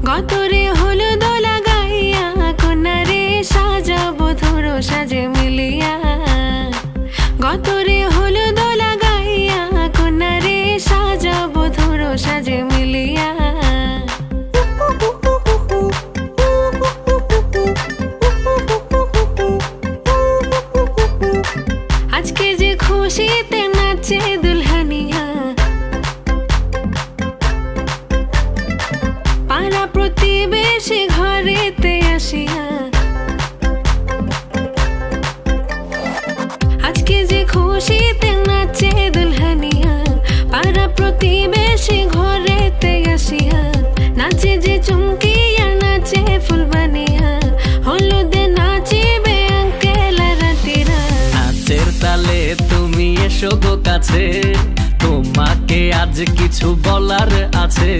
গতরে হলুদ লাগাইয়া কন্যারে সাজাবো ধরো সাজে মিলিয়া। গতরে হলুদ লাগাইয়া কন্যারে সাজাবো ধরো সাজে মিলিয়া। আজকে যে খুশিতে নাচে দুলহানিয়া, পাড়া প্রতিবেশী ঘরেতে আসিয়া। আজকে যে খুশিতে নাচে দুলহানিয়া, পাড়া প্রতিবেশী ঘরেতে আসিয়া। নাচে যে চুমকিয়া নাচে ফুলবানিয়া, হলুদে নাচিবে আঙ্কেল রাতিরা। নাচের তালে তুমি এসো গো কাছে, তোমাকে আজ কিছু বলার আছে।